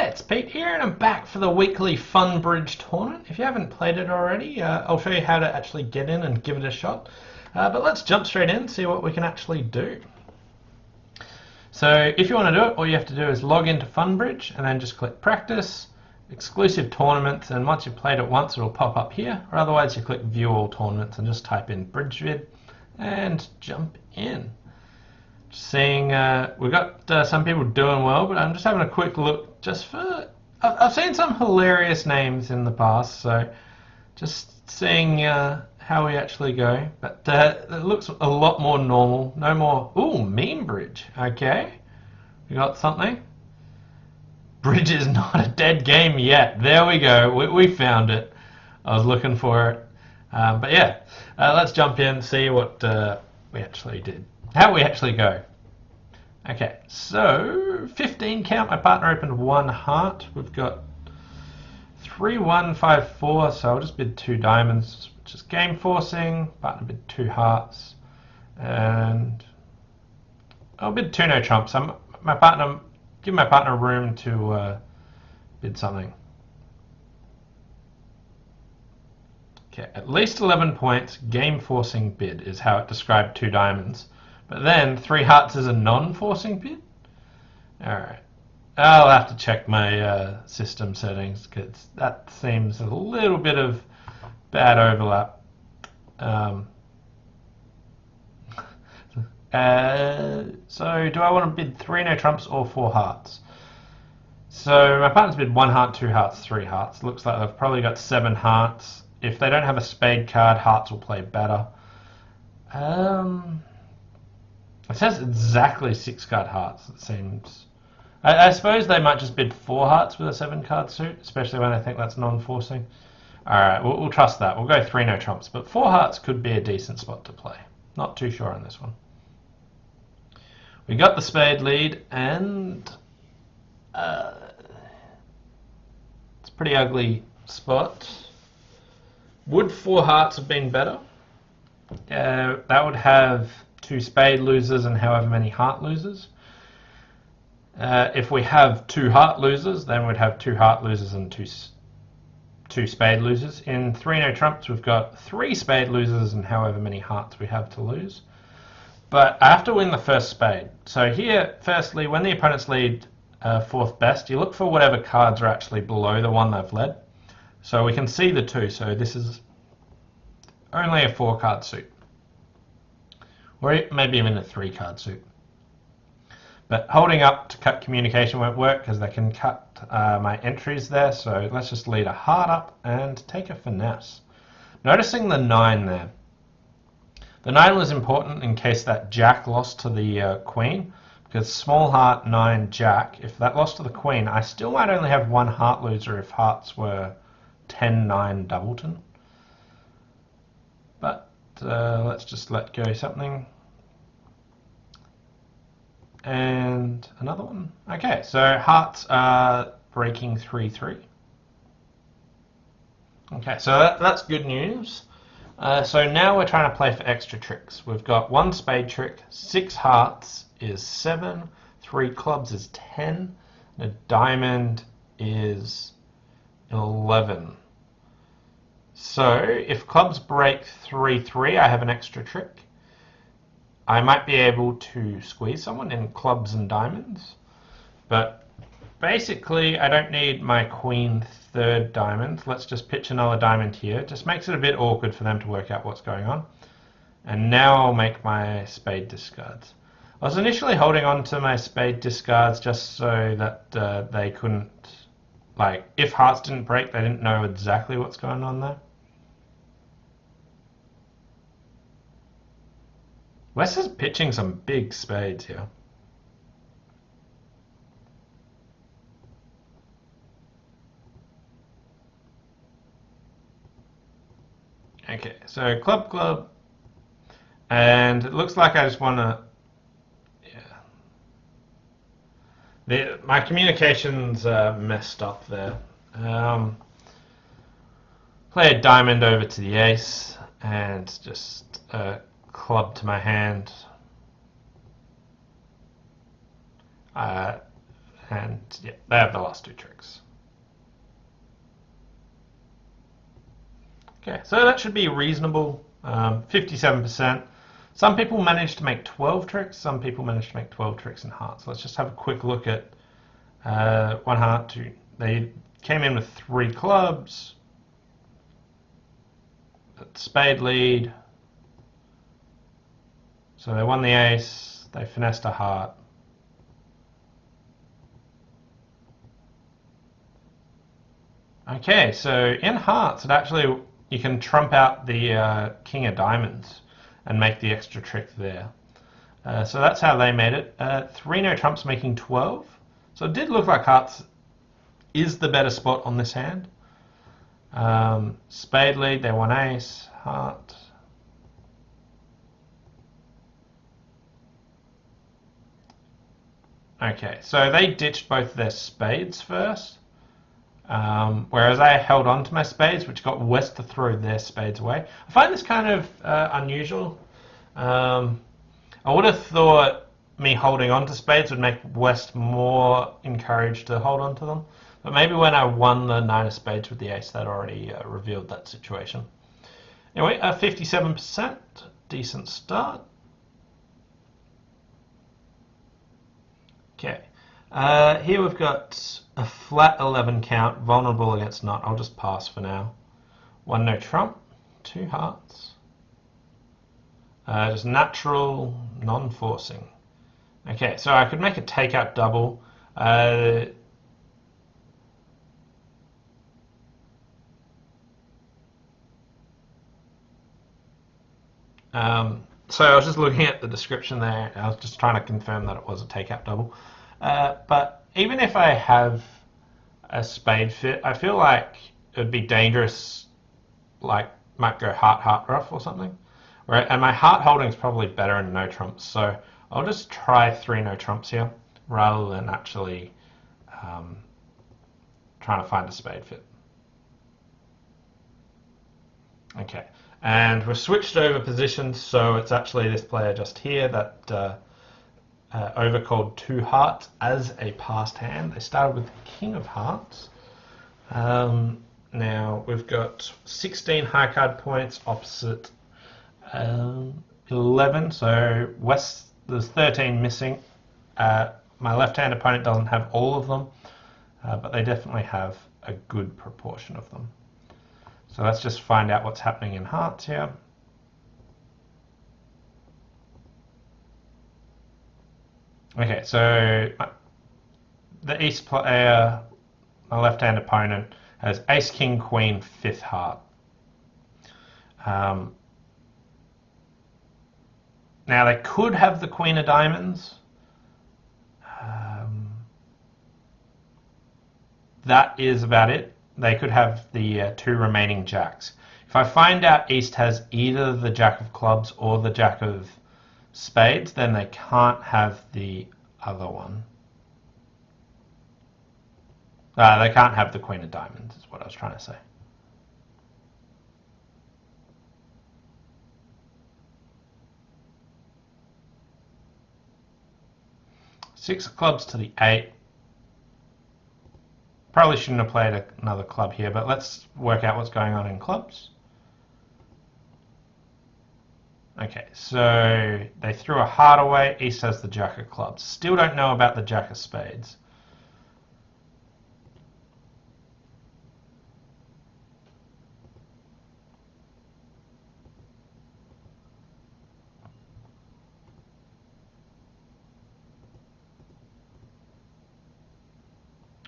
Yeah, it's Pete here, and I'm back for the weekly FunBridge tournament. If you haven't played it already, I'll show you how to actually get in and give it a shot. But let's jump straight in and see what we can actually do. So if you want to do it, all you have to do is log into FunBridge and then just click Practice, Exclusive Tournaments, and once you've played it once, it'll pop up here. Or otherwise, you click View All Tournaments and just type in BridgeVid and jump in. Seeing we've got some people doing well, but I'm just having a quick look just for I've seen some hilarious names in the past, so just seeing how we actually go. But it looks a lot more normal. No more meme bridge. Okay, we got something. Bridge is not a dead game yet. There we go. We found it. I was looking for it, but yeah, let's jump in and see what we actually did. How we actually go. Okay, so 15 count. My partner opened 1 heart. We've got 3, 1, 5, 4. So I'll just bid 2 diamonds, which is game forcing. Partner bid 2 hearts, and I'll bid 2 no trumps. Give my partner room to bid something. Okay, at least 11 points. Game forcing bid is how it described 2 diamonds. But then 3 hearts is a non-forcing bid? Alright. I'll have to check my system settings because that seems a little bit of bad overlap. So do I want to bid 3 no trumps or 4 hearts? So my partner's bid 1 heart, 2 hearts, 3 hearts. Looks like they've probably got 7 hearts. If they don't have a spade card, hearts will play better. It says exactly 6 card hearts, it seems. I suppose they might just bid 4 hearts with a 7 card suit, especially when I think that's non-forcing. Alright, we'll trust that. We'll go 3 no trumps, but 4 hearts could be a decent spot to play. Not too sure on this one. We got the spade lead, and it's a pretty ugly spot. Would 4 hearts have been better? That would have 2 spade losers and however many heart losers. If we have 2 heart losers, then we'd have 2 heart losers and 2 spade losers. In 3 no trumps, we've got 3 spade losers and however many hearts we have to lose. But I have to win the first spade. So here, firstly, when the opponents lead 4th best, you look for whatever cards are actually below the one they've led. So we can see the 2, so this is only a 4 card suit. Or maybe even a 3 card suit. But holding up to cut communication won't work because they can cut my entries there, so let's just lead a heart up and take a finesse. Noticing the 9 there. The 9 was important in case that jack lost to the queen, because small heart 9 jack, if that lost to the queen, I still might only have 1 heart loser if hearts were 10-9 doubleton. But let's just let go something. And another one. Okay, so hearts are breaking 3-3. Okay, so that's good news. So now we're trying to play for extra tricks. We've got 1 spade trick, 6 hearts is 7, 3 clubs is 10, and a diamond is 11. So if clubs break 3-3, I have an extra trick. I might be able to squeeze someone in clubs and diamonds, but basically I don't need my queen 3rd diamond. Let's just pitch another diamond here. It just makes it a bit awkward for them to work out what's going on. And now I'll make my spade discards. I was initially holding on to my spade discards just so that they couldn't, like, if hearts didn't break, they didn't know exactly what's going on there. Wes is pitching some big spades here. Okay, so club, and it looks like I just want to, my communication's messed up there. Play a diamond over to the ace, and just club to my hand. And yeah, they have the last two tricks. Okay, so that should be reasonable. 57%. Some people managed to make 12 tricks. Some people managed to make 12 tricks in hearts. Let's just have a quick look at one heart. Two. They came in with 3 clubs. Spade lead. So they won the ace. They finessed a heart. Okay, so in hearts, it actually, you can trump out the king of diamonds and make the extra trick there. So that's how they made it. 3 no trumps making 12. So it did look like hearts is the better spot on this hand. Spade lead, they won ace, heart. Okay, so they ditched both their spades first. Whereas I held on to my spades, which got West to throw their spades away. I find this kind of unusual. I would have thought me holding on to spades would make West more encouraged to hold on to them. But maybe when I won the 9 of spades with the ace, that already revealed that situation. Anyway, 57%, decent start. Okay, here we've got a flat 11 count, vulnerable against nut. I'll just pass for now. 1 no trump, 2 hearts. Just natural, non-forcing. Okay, so I could make a takeout double. So I was just looking at the description there. I was just trying to confirm that it was a takeout double. But even if I have a spade fit, I feel like it would be dangerous, like might go heart rough or something. Right? And my heart holding is probably better in no trumps, so I'll just try 3 no trumps here rather than actually trying to find a spade fit. Okay, and we've switched over positions, so it's actually this player just here that overcalled 2 hearts as a passed hand. They started with the king of hearts. Now we've got 16 high card points opposite 11, so West, there's 13 missing. My left-hand opponent doesn't have all of them, but they definitely have a good proportion of them. So let's just find out what's happening in hearts here. Okay, so the East player, my left-hand opponent, has Ace, King, Queen, 5th heart. Now they could have the Queen of Diamonds. That is about it. They could have the 2 remaining jacks. If I find out East has either the Jack of Clubs or the Jack of Spades, then they can't have the other one. They can't have the Queen of Diamonds, is what I was trying to say. Six of clubs to the 8. Probably shouldn't have played another club here, but let's work out what's going on in clubs. Okay, so they threw a heart away. East has the Jack of Clubs. Still don't know about the Jack of Spades.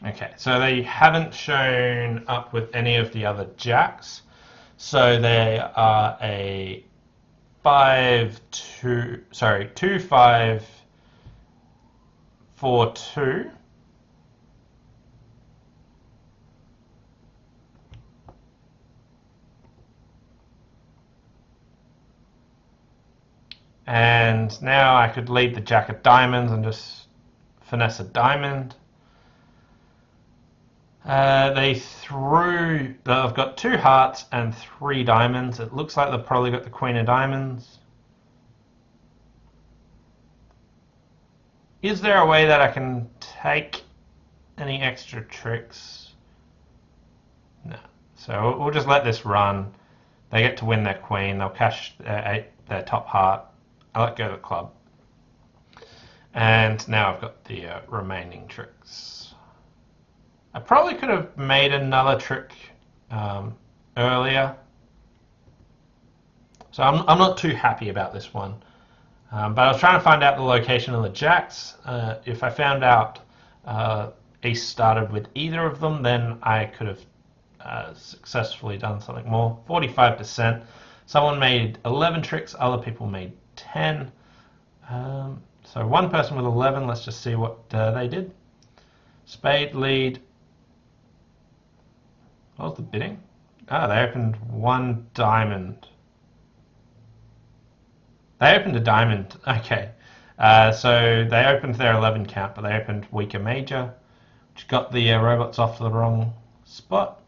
Okay, so they haven't shown up with any of the other jacks. So they are a 2-5-4-2. And now I could lead the Jack of Diamonds and just finesse a diamond. I've got 2 hearts and 3 diamonds. It looks like they've probably got the Queen of Diamonds. Is there a way that I can take any extra tricks? No. So we'll just let this run. They get to win their queen. They'll cash their top heart. I let go of the club. And now I've got the remaining tricks. I probably could have made another trick earlier. So I'm not too happy about this one. But I was trying to find out the location of the jacks. If I found out East started with either of them, then I could have successfully done something more. 45%. Someone made 11 tricks, other people made 10. So one person with 11, let's just see what they did. Spade lead. What was the bidding? Ah, they opened one diamond. They opened a diamond. Okay. So they opened their 11 count, but they opened weaker major, which got the robots off the wrong spot.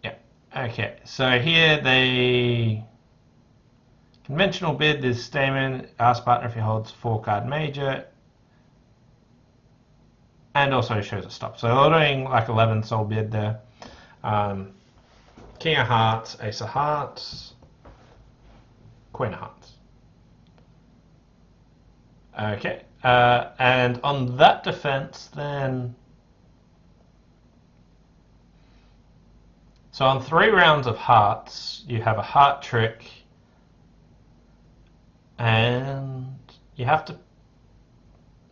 Yeah. Okay. So here they... Conventional bid is Stamen, ask partner if he holds 4-card major, and also shows a stop. So they're doing like 11 soul bid there. King of hearts, ace of hearts, queen of hearts. Okay, and on that defense then, so on 3 rounds of hearts, you have a heart trick, and you have to...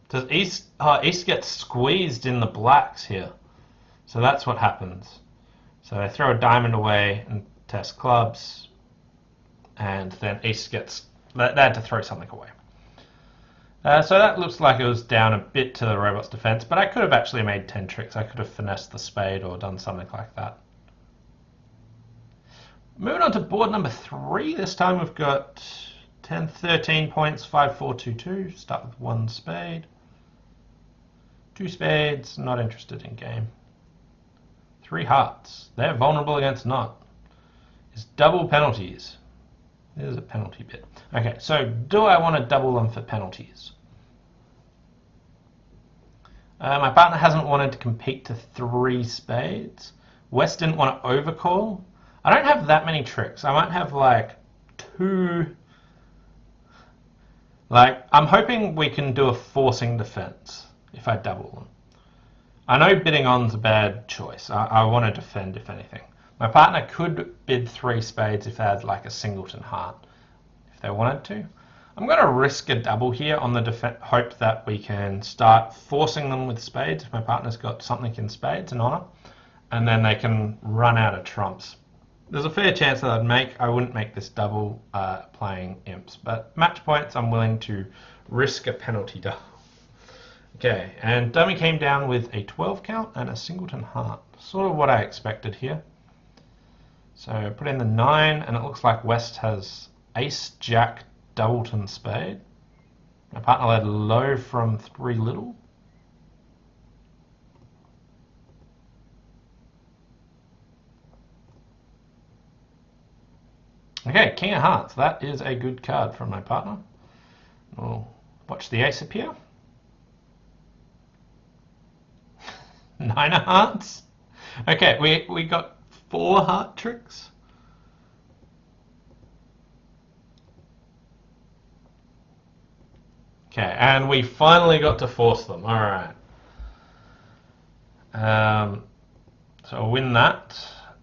Does East... East gets squeezed in the blacks here. So that's what happens. So they throw a diamond away and test clubs. And then East gets... They had to throw something away. So that looks like it was down a bit to the robot's defense. But I could have actually made 10 tricks. I could have finessed the spade or done something like that. Moving on to board number 3. This time we've got... 10, 13 points, 5, 4, 2, 2. Start with 1 spade. 2 spades, not interested in game. 3 hearts. They're vulnerable against not. It's double penalties. There's a penalty bit. Okay, so do I want to double them for penalties? My partner hasn't wanted to compete to 3 spades. West didn't want to overcall. I don't have that many tricks. I might have like 2... Like, I'm hoping we can do a forcing defense if I double them. I know bidding on's a bad choice. I want to defend if anything. My partner could bid 3 spades if they had like a singleton heart, if they wanted to. I'm going to risk a double here on the hope that we can start forcing them with spades if my partner's got something in spades and honor, and then they can run out of trumps. There's a fair chance that I wouldn't make this double playing imps, but match points I'm willing to risk a penalty double. Okay, and dummy came down with a 12 count and a singleton heart. Sort of what I expected here. So put in the 9, and it looks like West has ace, jack, doubleton spade. My partner led low from 3 little. Okay, King of Hearts. That is a good card from my partner. We'll watch the ace appear. 9 of hearts. Okay, we got 4 heart tricks. Okay, and we finally got to force them. All right. So I'll win that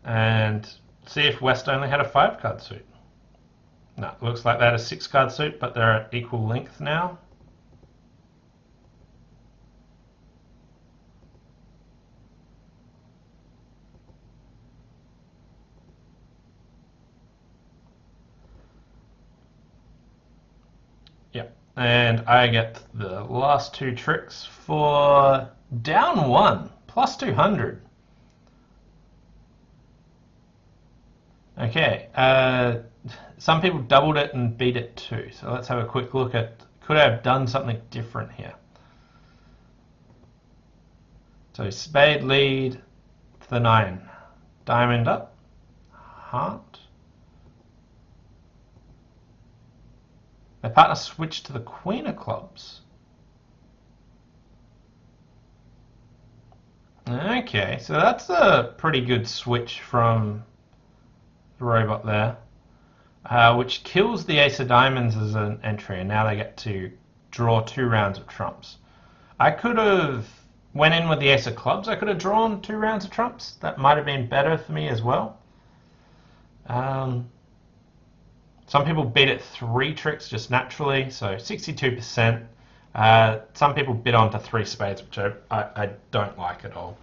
and see if West only had a 5-card suit. No, it looks like they had a 6-card suit, but they're at equal length now. Yep, and I get the last 2 tricks for down 1, plus 200. Okay, some people doubled it and beat it too. So let's have a quick look at, could I have done something different here? So spade lead to the 9. Diamond up, heart. My partner switched to the queen of clubs. Okay, so that's a pretty good switch from the robot there, which kills the ace of diamonds as an entry, and now they get to draw 2 rounds of trumps. I could have went in with the ace of clubs. I could have drawn 2 rounds of trumps. That might have been better for me as well. Some people beat it 3 tricks just naturally, so 62%. Some people bid on to 3 spades, which I don't like at all.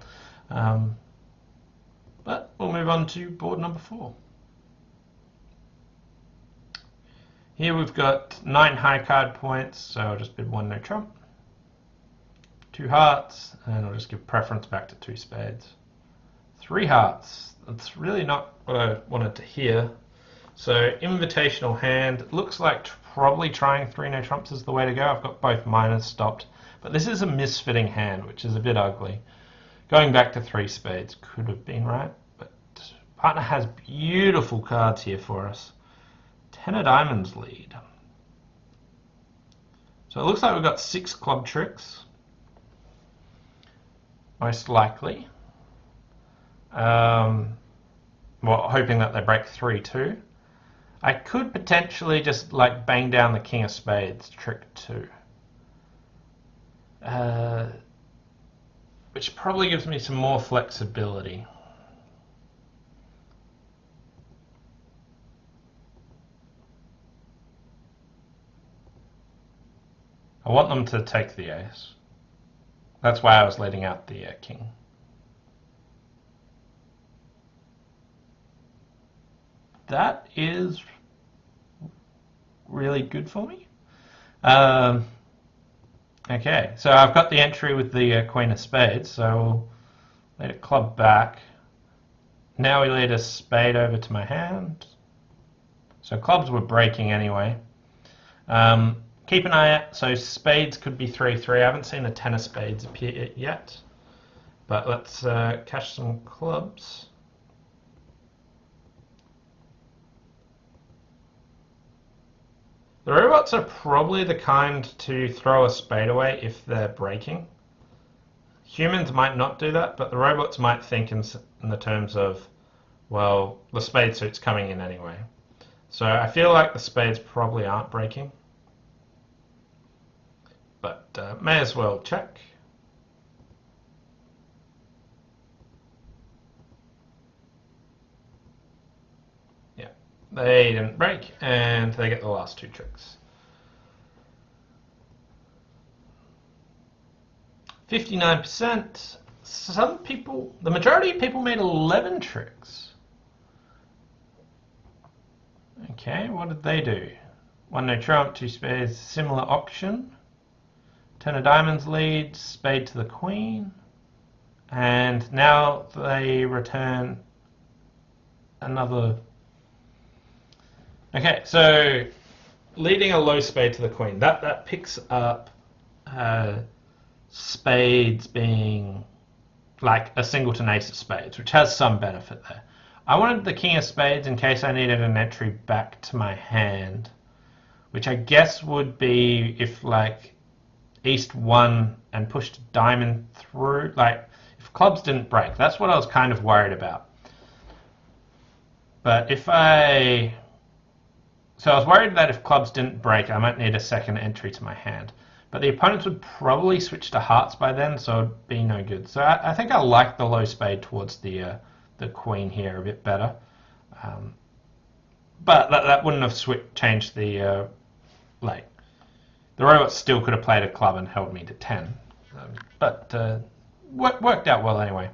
But we'll move on to board number 4. Here we've got 9 high card points, so I'll just bid 1 no trump. 2 hearts, and I'll just give preference back to 2 spades. 3 hearts. That's really not what I wanted to hear. So invitational hand. Looks like probably trying 3 no trumps is the way to go. I've got both minors stopped. But this is a misfitting hand, which is a bit ugly. Going back to 3 spades could have been right. But partner has beautiful cards here for us. 10 of diamonds lead. So it looks like we've got 6 club tricks. Most likely. Well, hoping that they break 3 too. I could potentially just like bang down the king of spades, trick 2. Which probably gives me some more flexibility. I want them to take the ace. That's why I was letting out the king. That is really good for me. Okay, so I've got the entry with the queen of spades, so we'll let it club back. Now we lead a spade over to my hand. So clubs were breaking anyway. Keep an eye out, so spades could be 3-3. I haven't seen a 10 of spades appear yet, but let's cash some clubs. The robots are probably the kind to throw a spade away if they're breaking. Humans might not do that, but the robots might think in the terms of, well, the spade suit's coming in anyway. So I feel like the spades probably aren't breaking. But may as well check. They didn't break, and they get the last 2 tricks. 59%. Some people, the majority of people made 11 tricks. Okay, what did they do? 1 no trump, 2 spades, similar auction. 10 of diamonds lead, spade to the queen. And now they return another. Okay, so leading a low spade to the queen, that picks up spades being like a singleton ace of spades, which has some benefit there. I wanted the king of spades in case I needed an entry back to my hand, which I guess would be if like East won and pushed diamond through, like if clubs didn't break. That's what I was kind of worried about. But if So I was worried that if clubs didn't break, I might need a second entry to my hand. But the opponents would probably switch to hearts by then, so it'd be no good. So I think I like the low spade towards the queen here a bit better. But that wouldn't have changed the late. The robot still could have played a club and held me to 10. But worked out well anyway.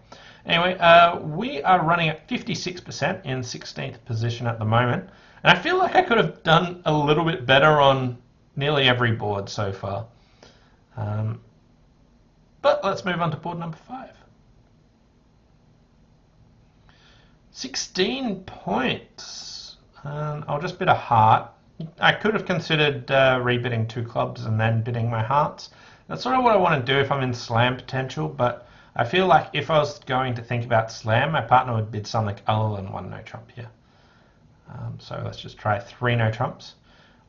Anyway, we are running at 56% in 16th position at the moment. And I feel like I could have done a little bit better on nearly every board so far. But let's move on to board number 5. 16 points. I'll just bid a heart. I could have considered rebidding 2 clubs and then bidding my hearts. That's sort of what I want to do if I'm in slam potential, but I feel like if I was going to think about slam, my partner would bid something other than 1 no trump here. So let's just try 3 no trumps.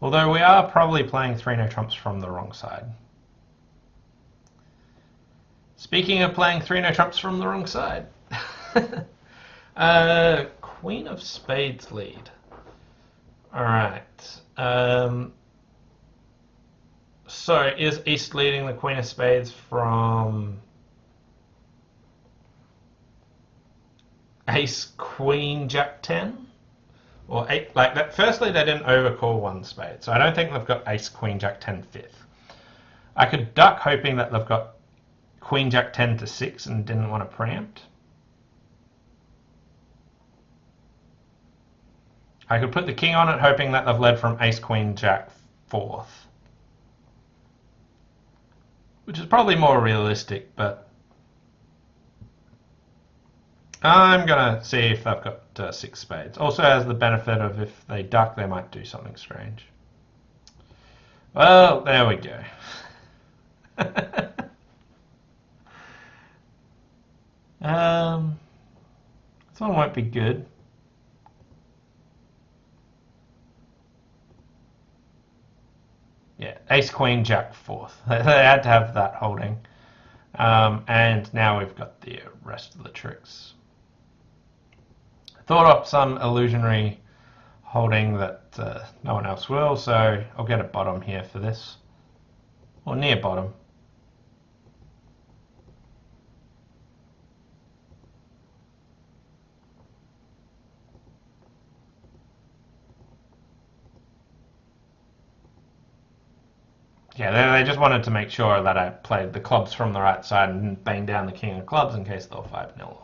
Although we are probably playing 3 no trumps from the wrong side. Speaking of playing 3 no trumps from the wrong side. Queen of spades lead. Alright. So is East leading the Queen of Spades from Ace, Queen, Jack 10? Or 8, like that. Firstly, they didn't overcall one spade, so I don't think they've got Ace, Queen, Jack 10 fifth. I could duck hoping that they've got Queen, Jack 10 to 6 and didn't want to preempt. I could put the king on it hoping that they've led from Ace, Queen, Jack 4th. Which is probably more realistic, but I'm going to see if they've got 6 spades. Also has the benefit of if they duck, they might do something strange. Well, there we go. This one won't be good. Yeah, Ace, Queen, Jack 4th. They had to have that holding. And now we've got the rest of the tricks. Thought up some illusionary holding that no one else will, so I'll get a bottom here for this. Or near bottom. Yeah, they just wanted to make sure that I played the clubs from the right side and banged down the king of clubs in case they were 5-0 or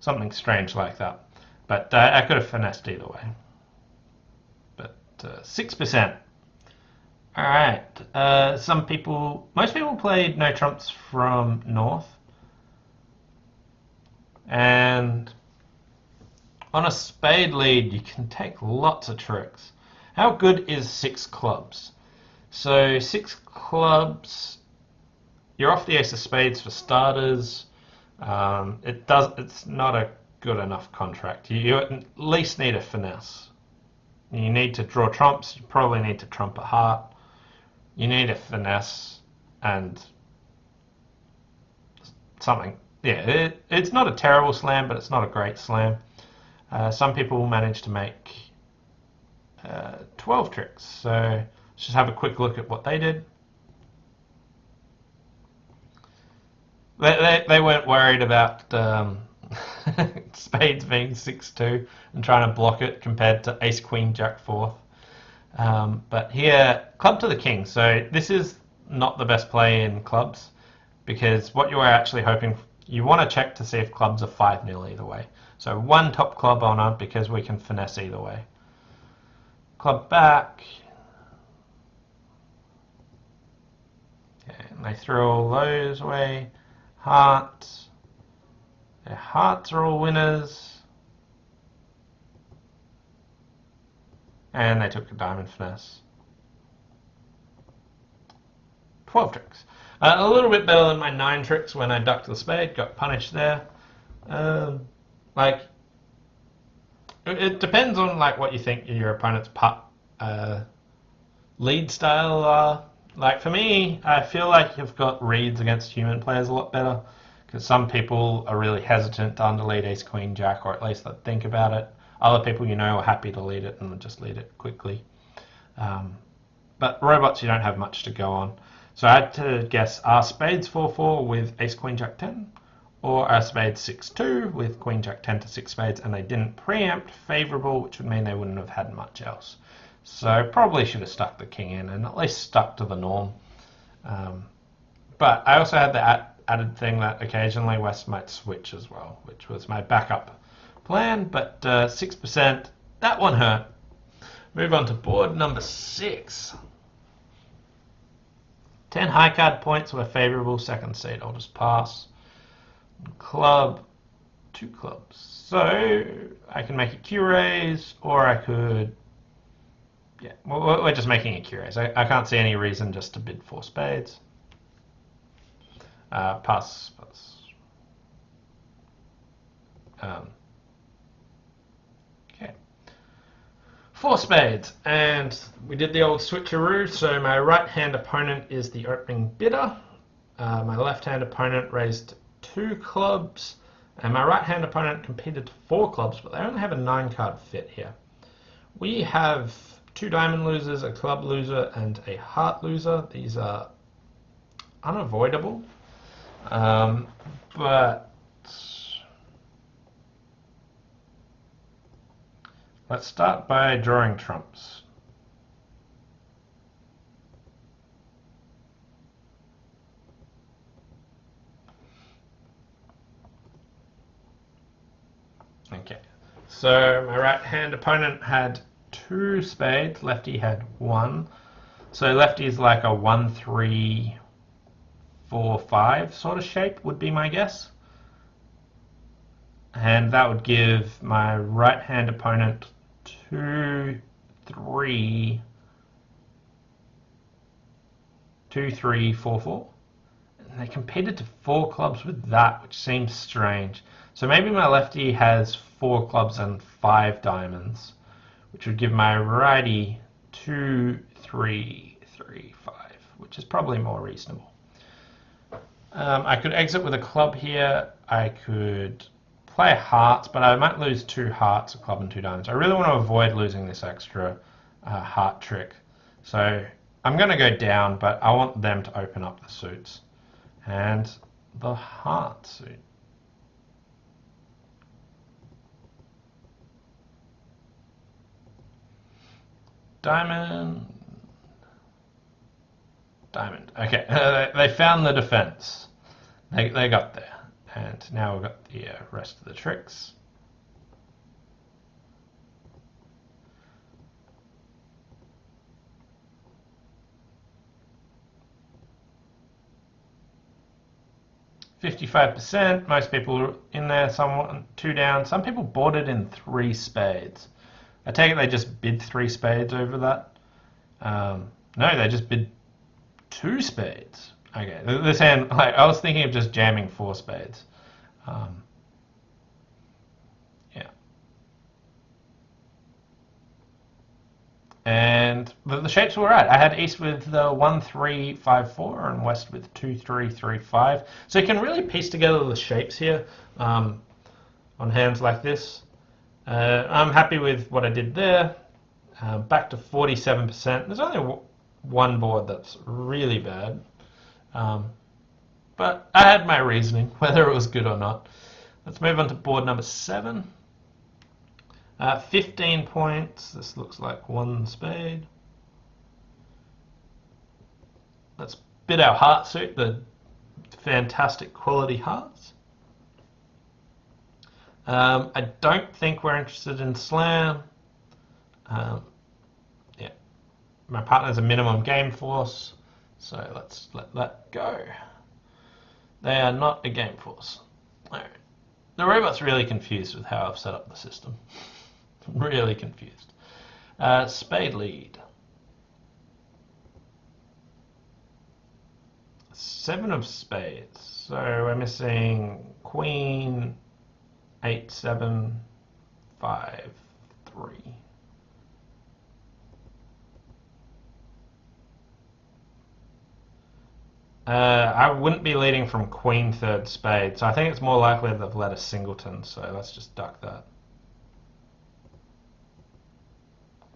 something strange like that. But I could have finessed either way. But 6%. Alright, most people played no trumps from north. And on a spade lead, you can take lots of tricks. How good is 6 clubs? So 6 clubs, you're off the ace of spades for starters. It's not a good enough contract. You at least need a finesse. You need to draw trumps. You probably need to trump a heart. You need a finesse and something. Yeah, it's not a terrible slam, but it's not a great slam. Some people manage to make 12 tricks. So let's just have a quick look at what they did. They weren't worried about spades being 6-2 and trying to block it compared to ace, queen, jack 4th. But here, club to the king. So this is not the best play in clubs because what you are actually hoping, you want to check to see if clubs are 5-0 either way. So 1 top club honor because we can finesse either way. Club back. Okay, and they throw all those away. Hearts. Their hearts are all winners. And they took a diamond finesse. 12 tricks. A little bit better than my 9 tricks when I ducked the spade, got punished there. It depends on what you think your opponent's lead style are. Like for me, I feel like you've got reads against human players a lot better because some people are really hesitant to underlead ace, queen, jack, or at least they think about it. Other people are happy to lead it and will just lead it quickly. But robots, you don't have much to go on. So I had to guess, are spades 4-4 with ace, queen, jack 10? Or are spades 6-2 with queen, jack 10 to 6 spades? And they didn't preempt favourable, which would mean they wouldn't have had much else. So probably should have stuck the king in and at least stuck to the norm. But I also had the added thing that occasionally West might switch as well, which was my backup plan. But 6%, that one hurt. Move on to board number 6. 10 high card points were favourable, second seed. I'll just pass. Club, 2 clubs. So I can make a Q raise, or I could. Yeah, we're just making a Q raise. I can't see any reason just to bid 4 spades. Pass. Okay. 4 spades, and we did the old switcheroo. So my right-hand opponent is the opening bidder. my left-hand opponent raised 2 clubs, and my right-hand opponent competed to 4 clubs, but they only have a 9-card fit here. We have 2 diamond losers, a club loser, and a heart loser. These are unavoidable, but let's start by drawing trumps. Okay, so my right-hand opponent had 2 spades, lefty had 1. So lefty is like a 1, 3, 4, 5 sort of shape would be my guess. And that would give my right-hand opponent 2, 3, 4, 4. And they competed to 4 clubs with that, which seems strange. So maybe my lefty has 4 clubs and 5 diamonds, which would give my righty 2, 3, 3, 5, which is probably more reasonable. I could exit with a club here. I could play hearts, but I might lose 2 hearts, a club and 2 diamonds. I really want to avoid losing this extra heart trick. So I'm going to go down, but I want them to open up the suits. And the heart suit. Diamond. Diamond. Okay, they found the defense. They got there. And now we've got the rest of the tricks. %. Most people are in there, someone 2 down. Some people boarded in 3 spades. I take it they just bid 3 spades over that. No, they just bid 2 spades. Okay, this hand, like I was thinking of just jamming 4 spades. Yeah. And the shapes were right. I had east with the 1, 3, 5, 4, and west with 2, 3, 3, 5. So you can really piece together the shapes here on hands like this. I'm happy with what I did there. Back to 47%. There's only 1 board that's really bad. But I had my reasoning, whether it was good or not. Let's move on to board number 7. 15 points. This looks like 1 spade. Let's bid our heart suit, the fantastic quality hearts. I don't think we're interested in slam. Yeah, my partner's a minimum game force, so let's let that go. They are not a game force. All right. The robot's really confused with how I've set up the system. Really confused. Spade lead. 7 of spades. So we're missing queen, 8, 7, 5, 3. I wouldn't be leading from queen, 3rd spade, so I think it's more likely they've led a singleton, so let's just duck that.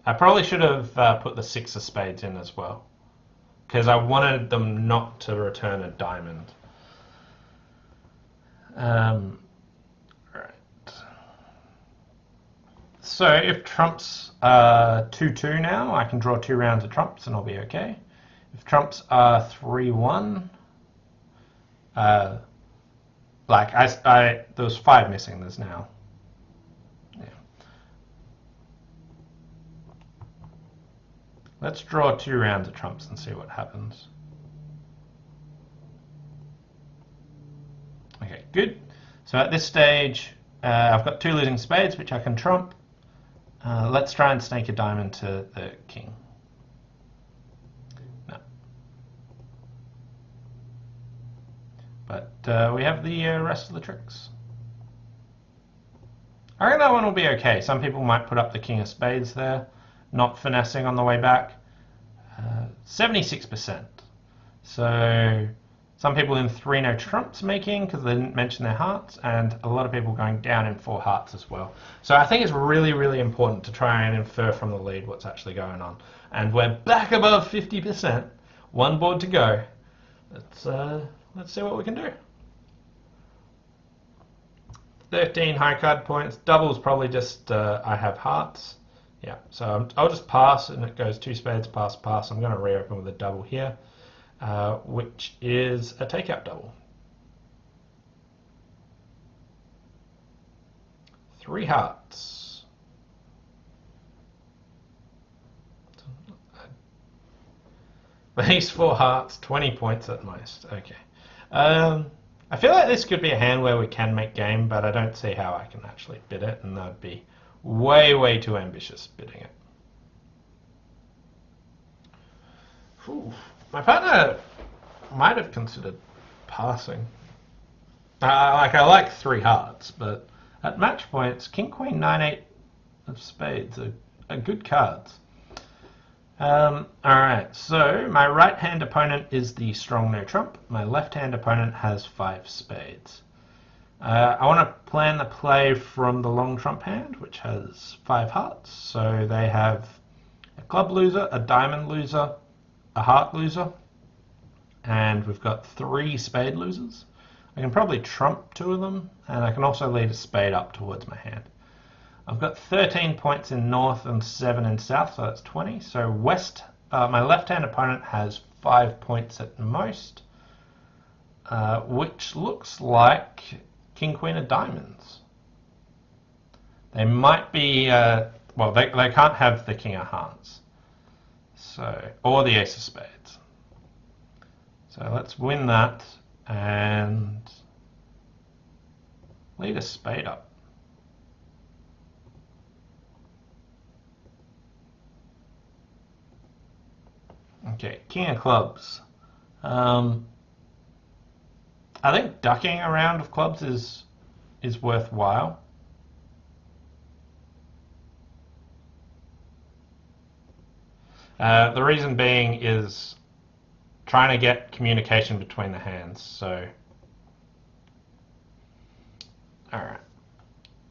I probably should have put the 6 of spades in as well, because I wanted them not to return a diamond. Right. So if trumps are 2-2 now, I can draw 2 rounds of trumps and I'll be okay. If trumps are 3-1, like there was 5 missing, there's now. Yeah. Let's draw 2 rounds of trumps and see what happens. Okay, good. So at this stage, I've got 2 losing spades, which I can trump. Let's try and snake a diamond to the king. No. But we have the rest of the tricks. I reckon that one will be okay. Some people might put up the king of spades there, not finessing on the way back. 76%. So Some people in 3 no trumps making because they didn't mention their hearts, and a lot of people going down in 4 hearts as well. So I think it's really, really important to try and infer from the lead what's actually going on. And we're back above 50%. 1 board to go. Let's see what we can do. 13 high card points. Doubles probably just I have hearts. Yeah, so I'll just pass, and it goes 2 spades, pass, pass. I'm going to reopen with a double here, which is a takeout double. 3 hearts. These 4 hearts, 20 points at most. Okay. I feel like this could be a hand where we can make game, but I don't see how I can actually bid it, and that would be way, way too ambitious bidding it. Ooh, my partner might have considered passing. I like 3 hearts, but at match points, King, Queen, 9, 8 of spades are good cards. Alright, so my right hand opponent is the strong no trump. My left hand opponent has 5 spades. I want to plan the play from the long trump hand, which has 5 hearts. So they have a club loser, a diamond loser, a heart loser, and we've got 3 spade losers. I can probably trump 2 of them, and I can also lead a spade up towards my hand. I've got 13 points in north and 7 in south, so that's 20. So west, my left-hand opponent has 5 points at most, which looks like King, Queen of diamonds. They might be, well, they can't have the King of hearts, so, or the Ace of spades. So let's win that and lead a spade up. Okay, King of clubs. I think ducking a round of clubs is worthwhile. The reason being is trying to get communication between the hands. So, all right.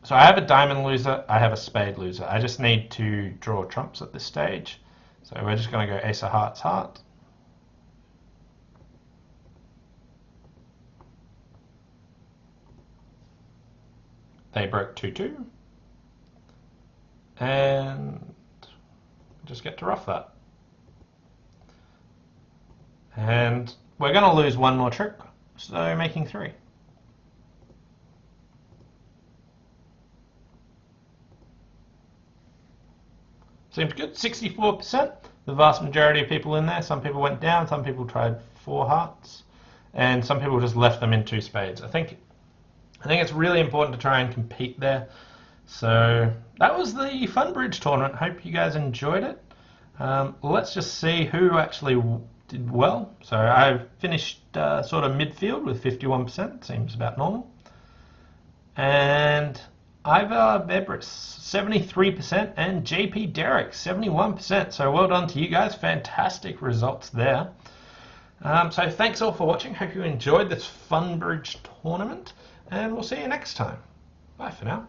So I have a diamond loser, I have a spade loser. I just need to draw trumps at this stage. So we're just going to go ace of hearts, heart. They broke 2-2. And just get to rough that. And we're going to lose 1 more trick, so making 3. Seems good. 64%. The vast majority of people in there. Some people went down. Some people tried 4 hearts, and some people just left them in 2 spades. I think it's really important to try and compete there. So that was the FunBridge tournament. Hope you guys enjoyed it. Let's just see who actually did well. So I finished sort of midfield with 51%. Seems about normal. And Ivar Bebris, 73%, and JP Derek, 71%. So well done to you guys. Fantastic results there. So thanks all for watching. Hope you enjoyed this FunBridge tournament, and we'll see you next time. Bye for now.